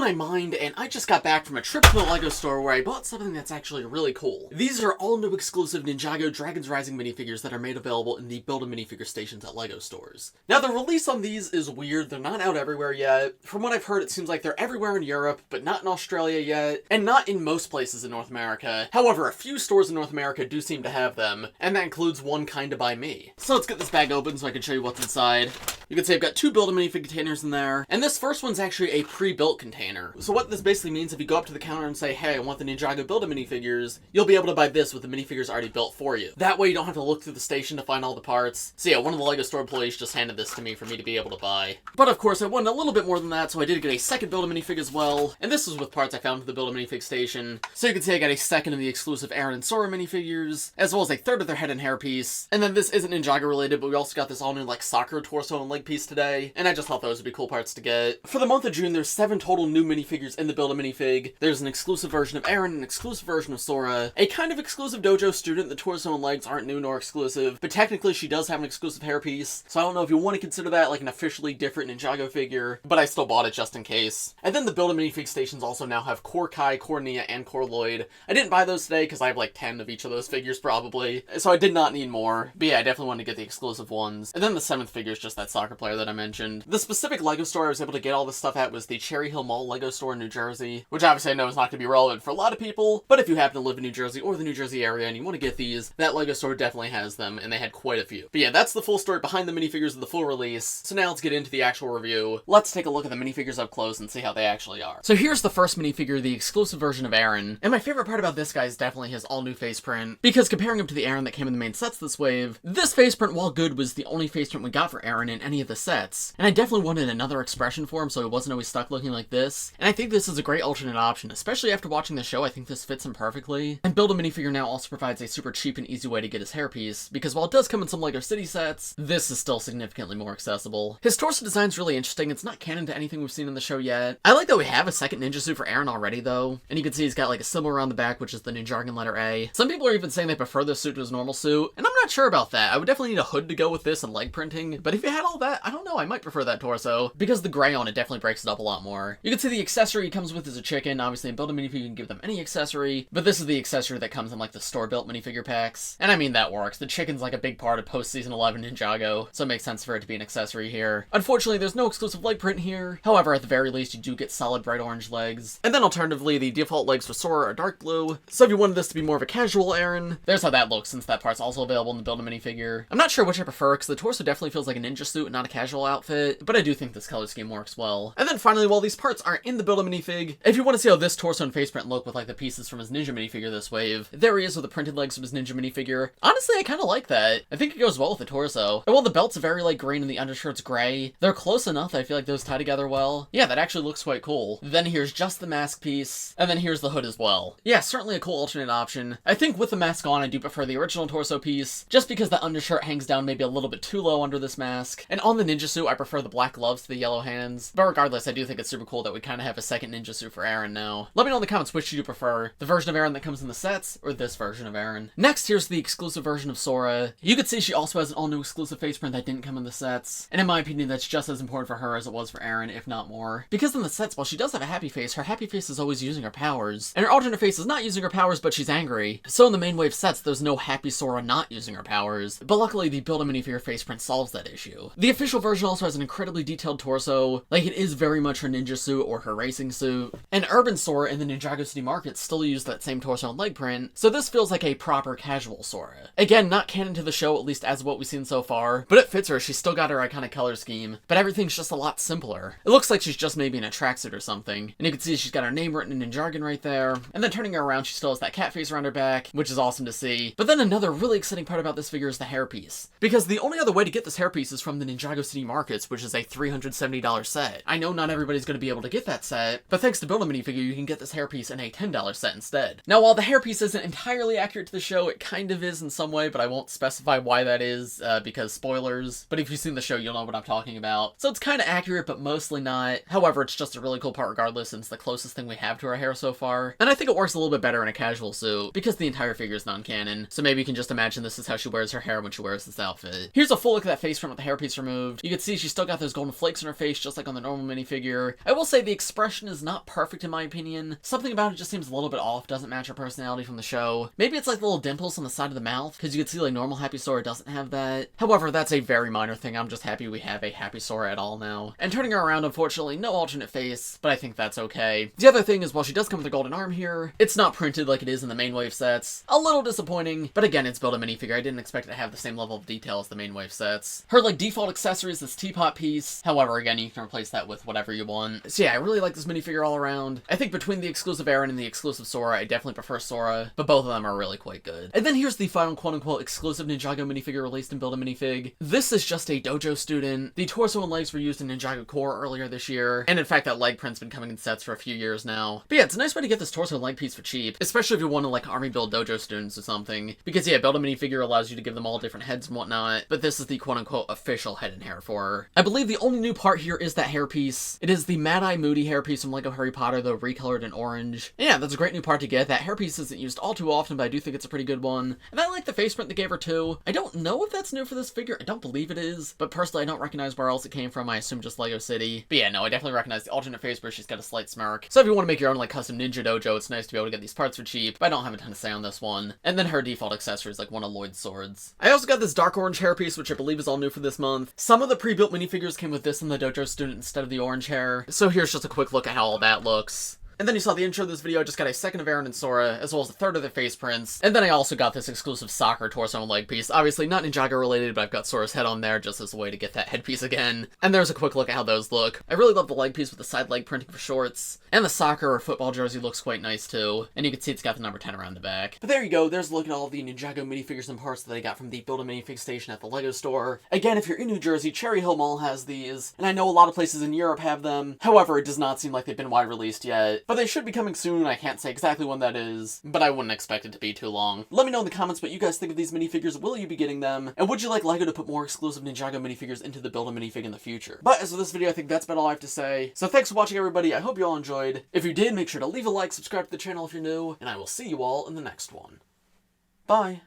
everyone, I'm Mind, and I just got back from a trip to the LEGO store where I bought something that's actually really cool. These are all new exclusive Ninjago Dragons Rising minifigures that are made available in the Build-a-Minifigure stations at LEGO stores. Now, the release on these is weird. They're not out everywhere yet. From what I've heard, it seems like they're everywhere in Europe, but not in Australia yet, and not in most places in North America. However, a few stores in North America do seem to have them, and that includes one kinda by me. So let's get this bag open so I can show you what's inside. You can see I've got two Build-a-Minifig containers in there, and this first one's actually a pre-built container. So what this basically means, if you go up to the counter and say, hey, I want the Ninjago Build-a-Minifigures, you'll be able to buy this with the minifigures already built for you. That way you don't have to look through the station to find all the parts. So yeah, one of the LEGO store employees just handed this to me for me to be able to buy. But of course, I wanted a little bit more than that, so I did get a second Build-a-Minifig as well, and this was with parts I found at the Build-a-Minifig station. So you can see I got a second of the exclusive Arin and Sora minifigures, as well as a third of their head and hair piece. And then this isn't Ninjago related, but we also got this all new like soccer torso and leg piece today, and I just thought those would be cool parts to get. For the month of June, there's 7 total new minifigures in the Build-a-Minifig. There's an exclusive version of Arin, an exclusive version of Sora, a kind of exclusive Dojo Student. The torso and legs aren't new nor exclusive, but technically she does have an exclusive hairpiece, so I don't know if you want to consider that like an officially different Ninjago figure, but I still bought it just in case. And then the Build-a-Minifig stations also now have Core Kai, Core Nia, and Core Lloyd. I didn't buy those today because I have like 10 of each of those figures probably, so I did not need more, but yeah, I definitely wanted to get the exclusive ones. And then the 7th figure is just that soccer player that I mentioned. The specific LEGO store I was able to get all this stuff at was the Cherry Hill Mall LEGO store in New Jersey, which obviously I know is not going to be relevant for a lot of people, but if you happen to live in New Jersey or the New Jersey area and you want to get these, that LEGO store definitely has them, and they had quite a few. But yeah, that's the full story behind the minifigures of the full release. So now let's get into the actual review. Let's take a look at the minifigures up close and see how they actually are. So here's the first minifigure, the exclusive version of Arin, and my favorite part about this guy is definitely his all-new face print, because comparing him to the Arin that came in the main sets this wave, this face print, while good, was the only face print we got for Arin in any of the sets, and I definitely wanted another expression for him so he wasn't always stuck looking like this, and I think this is a great alternate option, especially after watching the show. I think this fits him perfectly. And Build-a-Minifigure now also provides a super cheap and easy way to get his hairpiece, because while it does come in some LEGO City sets, this is still significantly more accessible. His torso design's really interesting. It's not canon to anything we've seen in the show yet. I like that we have a second ninja suit for Arin already though, and you can see he's got like a symbol around the back, which is the Ninjago letter A. Some people are even saying they prefer this suit to his normal suit, and I'm not sure about that. I would definitely need a hood to go with this and leg printing, but if you had all that, I don't know, I might prefer that torso, because the gray on it definitely breaks it up a lot more. You can see the accessory he comes with is a chicken. Obviously in Build-a-Minifig you can give them any accessory, but this is the accessory that comes in like the store-built minifigure packs, and I mean that works. The chicken's like a big part of post-season 11 Ninjago, so it makes sense for it to be an accessory here. Unfortunately, there's no exclusive leg print here. However, at the very least, you do get solid bright orange legs. And then alternatively, the default legs for Sora are dark blue, so if you wanted this to be more of a casual Arin, there's how that looks, since that part's also available in the Build-a-Minifigure. I'm not sure which I prefer, because the torso definitely feels like a ninja suit and not a casual outfit, but I do think this color scheme works well. And then finally, while these parts aren't in the Build-a-Minifig, if you want to see how this torso and face print look with like the pieces from his Ninja minifigure this wave, there he is with the printed legs from his Ninja minifigure. Honestly, I kind of like that. I think it goes well with the torso. And while the belt's very light green and the undershirt's gray, they're close enough that I feel like those tie together well. Yeah, that actually looks quite cool. Then here's just the mask piece, and then here's the hood as well. Yeah, certainly a cool alternate option. I think with the mask on, I do prefer the original torso piece, just because the undershirt hangs down maybe a little bit too low under this mask. And on the ninja suit, I prefer the black gloves to the yellow hands. But regardless, I do think it's super cool that we kind of have a second ninja suit for Arin now. Let me know in the comments which you do prefer, the version of Arin that comes in the sets, or this version of Arin. Next, here's the exclusive version of Sora. You can see she also has an all-new exclusive face print that didn't come in the sets, and in my opinion, that's just as important for her as it was for Arin, if not more. Because in the sets, while she does have a happy face, her happy face is always using her powers, and her alternate face is not using her powers, but she's angry. So in the main wave sets, there's no happy Sora not using her powers, but luckily the Build-a-Minifigure face print solves that issue. The official version also has an incredibly detailed torso, like it is very much her ninja suit or her racing suit, and Urban Sora in the Ninjago City market still use that same torso and leg print, so this feels like a proper casual Sora. Again, not canon to the show, at least as what we've seen so far, but it fits her. She's still got her iconic color scheme, but everything's just a lot simpler. It looks like she's just maybe in a tracksuit or something, and you can see she's got her name written in jargon right there, and then turning her around, she still has that cat face around her back, which is awesome to see. But then another really exciting part about this figure is the hairpiece, because the only other way to get this hairpiece is from the Ninjago City markets, which is a $370 set. I know not everybody's going to be able to get that set, but thanks to Build-a-Minifigure, you can get this hairpiece in a $10 set instead. Now, while the hairpiece isn't entirely accurate to the show, it kind of is in some way, but I won't specify why that is, because spoilers, but if you've seen the show, you'll know what I'm talking about. So it's kind of accurate, but mostly not. However, it's just a really cool part regardless, and it's the closest thing we have to our hair so far. And I think it works a little bit better in a casual suit, because the entire figure is non-canon, so maybe you can just imagine this as how she wears her hair when she wears this outfit. Here's a full look at that face front with the hairpiece removed. You can see she's still got those golden flakes on her face, just like on the normal minifigure. I will say the expression is not perfect in my opinion. Something about it just seems a little bit off, doesn't match her personality from the show. Maybe it's like the little dimples on the side of the mouth, because you can see like normal Happy Sora doesn't have that. However, that's a very minor thing. I'm just happy we have a Happy Sora at all now. And turning her around, unfortunately, no alternate face, but I think that's okay. The other thing is, while she does come with a golden arm here, it's not printed like it is in the main wave sets. A little disappointing, but again, it's Build-a-Minifigure. I didn't expect it to have the same level of detail as the main wave sets. Her like default accessory is this teapot piece. However, again, you can replace that with whatever you want. So yeah, I really like this minifigure all around. I think between the exclusive Arin and the exclusive Sora, I definitely prefer Sora, but both of them are really quite good. And then here's the final quote-unquote exclusive Ninjago minifigure released in Build-a-Minifig. This is just a Dojo Student. The torso and legs were used in Ninjago Core earlier this year, and in fact that leg print's been coming in sets for a few years now. But yeah, it's a nice way to get this torso and leg piece for cheap, especially if you want to like army build Dojo Students or something, because yeah, Build-a-Minifigure allows you to give them all different heads and whatnot, but this is the quote-unquote official head and hair for her. I believe the only new part here is that hairpiece. It is the Mad Eye Moody hairpiece from LEGO Harry Potter, though recolored in orange. And yeah, that's a great new part to get. That hairpiece isn't used all too often, but I do think it's a pretty good one. And I like the face print they gave her too. I don't know if that's new for this figure. I don't believe it is, but personally I don't recognize where else it came from. I assume just LEGO City. But yeah, no, I definitely recognize the alternate face where she's got a slight smirk. So if you want to make your own like custom Ninja Dojo, it's nice to be able to get these parts for cheap, but I don't have a ton to say on this one. And then her default accessory is like one of Lloyd's swords. I also got this dark orange hairpiece, which I believe is all new for this month. Some of the pre-built minifigures came with this in the Dojo Student instead of the orange hair. So here's just a quick look at how all that looks. And then you saw the intro of this video. I just got a second of Arin and Sora, as well as a third of the face prints. And then I also got this exclusive soccer torso and leg piece. Obviously not Ninjago related, but I've got Sora's head on there just as a way to get that headpiece again. And there's a quick look at how those look. I really love the leg piece with the side leg printing for shorts. And the soccer or football jersey looks quite nice too. And you can see it's got the number 10 around the back. But there you go. There's a look at all of the Ninjago minifigures and parts that I got from the Build-a-Minifig station at the LEGO store. Again, if you're in New Jersey, Cherry Hill Mall has these. And I know a lot of places in Europe have them. However, it does not seem like they've been wide released yet. But they should be coming soon. I can't say exactly when that is, but I wouldn't expect it to be too long. Let me know in the comments what you guys think of these minifigures. Will you be getting them? And would you like LEGO to put more exclusive Ninjago minifigures into the Build-a-Minifig in the future? But as for this video, I think that's about all I have to say. So thanks for watching, everybody. I hope you all enjoyed. If you did, make sure to leave a like, subscribe to the channel if you're new, and I will see you all in the next one. Bye!